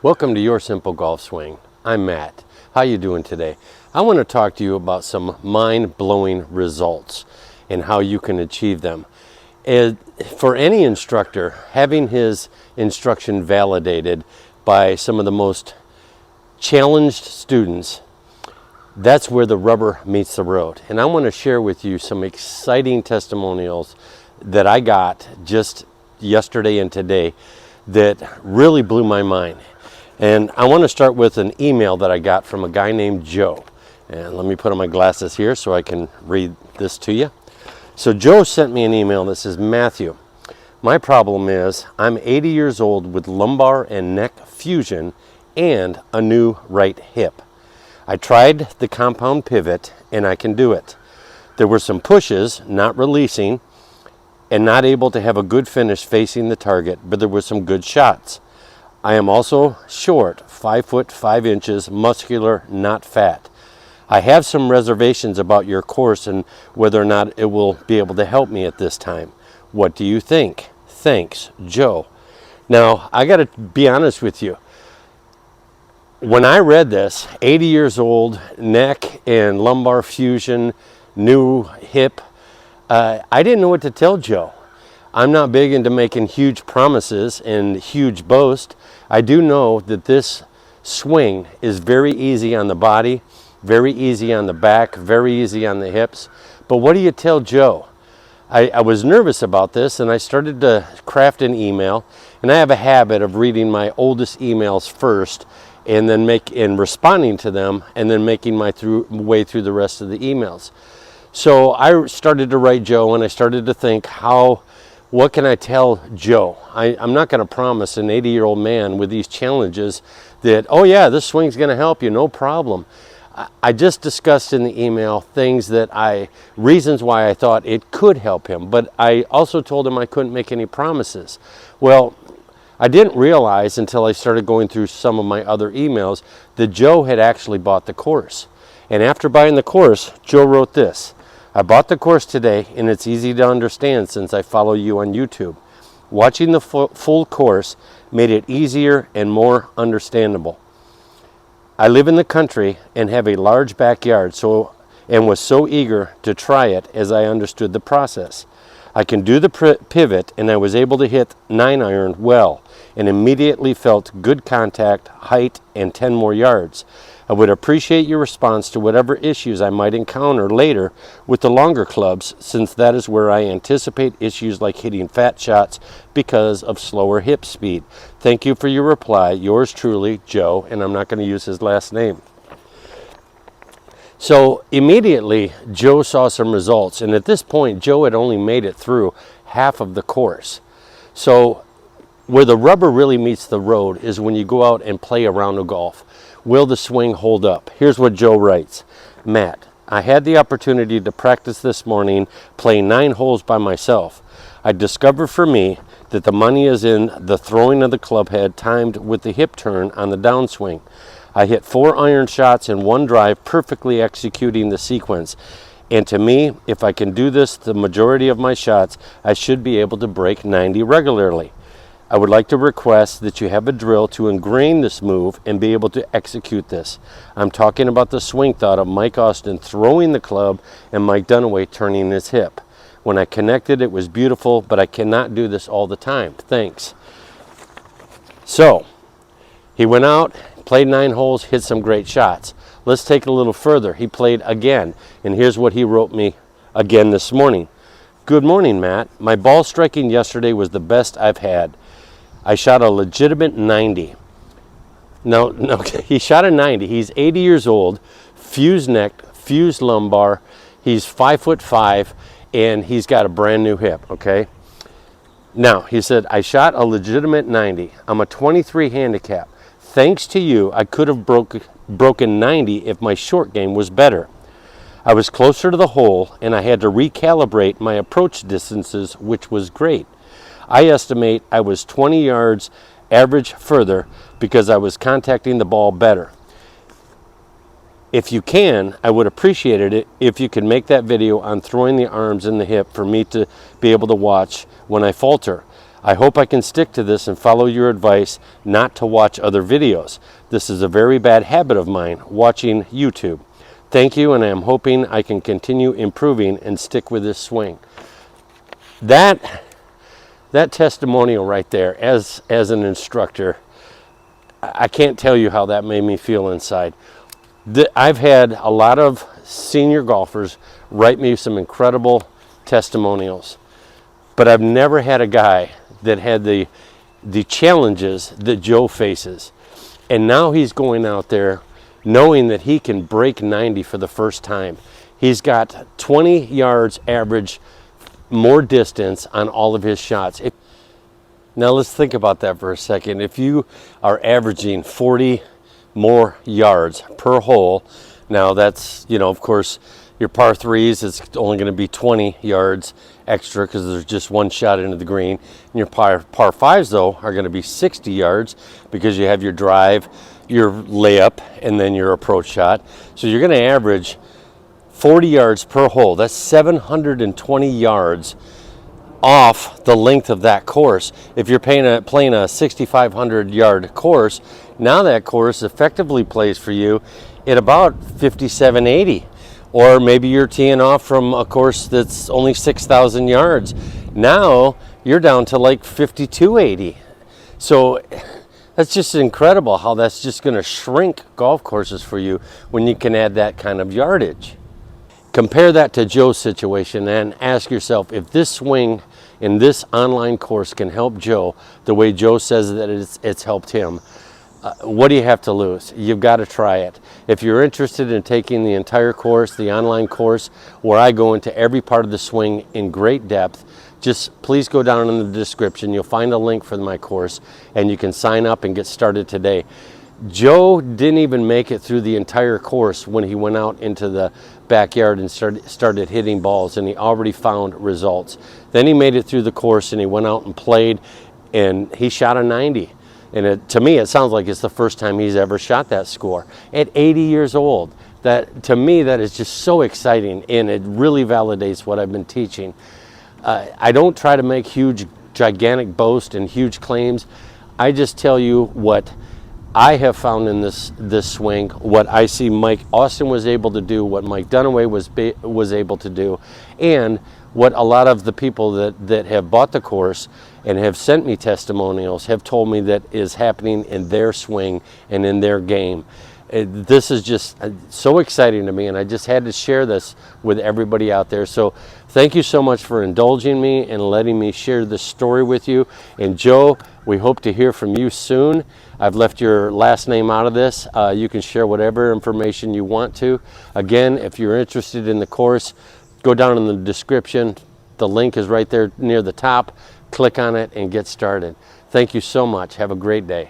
Welcome to Your Simple Golf Swing. I'm Matt. How you doing today? I want to talk to you about some mind-blowing results and how you can achieve them. For any instructor, having his instruction validated by some of the most challenged students, that's where the rubber meets the road. And I want to share with you some exciting testimonials that I got just yesterday and today that really blew my mind. And I want to start with an email that I got from a guy named Joe. And let me put on my glasses here so I can read this to you. So Joe sent me an email that says, Matthew, my problem is I'm 80 years old with lumbar and neck fusion and a new right hip. I tried the compound pivot and I can do it. There were some pushes, not releasing, and not able to have a good finish facing the target, but there were some good shots. I am also short, 5 foot 5 inches, muscular, not fat. I have some reservations about your course and whether or not it will be able to help me at this time. What do you think? Thanks, Joe. Now, I got to be honest with you. When I read this, 80 years old, neck and lumbar fusion, new hip, I didn't know what to tell Joe. I'm not big into making huge promises and huge boasts. I do know that this swing is very easy on the body, very easy on the back, very easy on the hips. But what do you tell Joe? I was nervous about this and I started to craft an email, and I have a habit of reading my oldest emails first and then responding to them and then making my way through the rest of the emails. So I started to write Joe and I started to think, what can I tell Joe? I'm not going to promise an 80-year-old man with these challenges that, oh yeah, this swing's going to help you, no problem. I just discussed in the email reasons why I thought it could help him, but I also told him I couldn't make any promises. Well, I didn't realize until I started going through some of my other emails that Joe had actually bought the course. And after buying the course, Joe wrote this. I bought the course today, and it's easy to understand since I follow you on YouTube. Watching the full course made it easier and more understandable. I live in the country and have a large backyard, and was so eager to try it as I understood the process. I can do the pivot, and I was able to hit 9-iron well and immediately felt good contact, height, and 10 more yards. I would appreciate your response to whatever issues I might encounter later with the longer clubs, since that is where I anticipate issues like hitting fat shots because of slower hip speed. Thank you for your reply. Yours truly, Joe, and I'm not going to use his last name. So immediately, Joe saw some results, and at this point, Joe had only made it through half of the course. So where the rubber really meets the road is when you go out and play a round of golf. Will the swing hold up? Here's what Joe writes. Matt, I had the opportunity to practice this morning playing 9 holes by myself. I discovered for me that the money is in the throwing of the club head timed with the hip turn on the downswing. I hit 4 iron shots in one drive, perfectly executing the sequence. And to me, if I can do this the majority of my shots, I should be able to break 90 regularly. I would like to request that you have a drill to ingrain this move and be able to execute this. I'm talking about the swing thought of Mike Austin throwing the club and Mike Dunaway turning his hip. When I connected, it was beautiful, but I cannot do this all the time. Thanks. So, he went out, played 9 holes, hit some great shots. Let's take it a little further. He played again, and here's what he wrote me again this morning. Good morning, Matt. My ball striking yesterday was the best I've had. I shot a legitimate 90. No, he shot a 90. He's 80 years old, fused neck, fused lumbar. He's 5 foot 5, and he's got a brand new hip, okay? Now, he said, I shot a legitimate 90. I'm a 23 handicap. Thanks to you, I could have broken 90 if my short game was better. I was closer to the hole, and I had to recalibrate my approach distances, which was great. I estimate I was 20 yards average further because I was contacting the ball better. If you can, I would appreciate it if you could make that video on throwing the arms in the hip for me to be able to watch when I falter. I hope I can stick to this and follow your advice not to watch other videos. This is a very bad habit of mine, watching YouTube. Thank you, and I am hoping I can continue improving and stick with this swing. That testimonial right there, as an instructor, I can't tell you how that made me feel inside. I've had a lot of senior golfers write me some incredible testimonials, but I've never had a guy that had the challenges that Joe faces. And now he's going out there knowing that he can break 90 for the first time. He's got 20 yards average more distance on all of his shots. Now let's think about that for a second. If you are averaging 40 more yards per hole, now that's, of course, your par threes is only going to be 20 yards extra because there's just one shot into the green. And your par fives, though, are going to be 60 yards because you have your drive, your layup, and then your approach shot. So you're going to average 40 yards per hole. That's 720 yards off the length of that course. If you're playing a 6,500 yard course, now that course effectively plays for you at about 5,780. Or maybe you're teeing off from a course that's only 6,000 yards. Now you're down to like 5,280. So that's just incredible how that's just going to shrink golf courses for you when you can add that kind of yardage. Compare that to Joe's situation and ask yourself if this swing in this online course can help Joe the way Joe says that it's helped him. What do you have to lose? You've got to try it. If you're interested in taking the entire course, the online course, where I go into every part of the swing in great depth, just please go down in the description. You'll find a link for my course, and you can sign up and get started today. Joe didn't even make it through the entire course when he went out into the backyard and started hitting balls, and he already found results. Then he made it through the course, and he went out and played, and he shot a 90. And to me, it sounds like it's the first time he's ever shot that score at 80 years old. That, to me, that is just so exciting, and it really validates what I've been teaching. I don't try to make huge, gigantic boasts and huge claims. I just tell you what I have found in this swing, what I see Mike Austin was able to do, what Mike Dunaway was able to do, and what a lot of the people that have bought the course and have sent me testimonials have told me that is happening in their swing and in their game. This is just so exciting to me, and I just had to share this with everybody out there. So thank you so much for indulging me and letting me share this story with you. And Joe, we hope to hear from you soon. I've left your last name out of this. You can share whatever information you want to. Again, if you're interested in the course, go down in the description. The link is right there near the top. Click on it and get started. Thank you so much. Have a great day.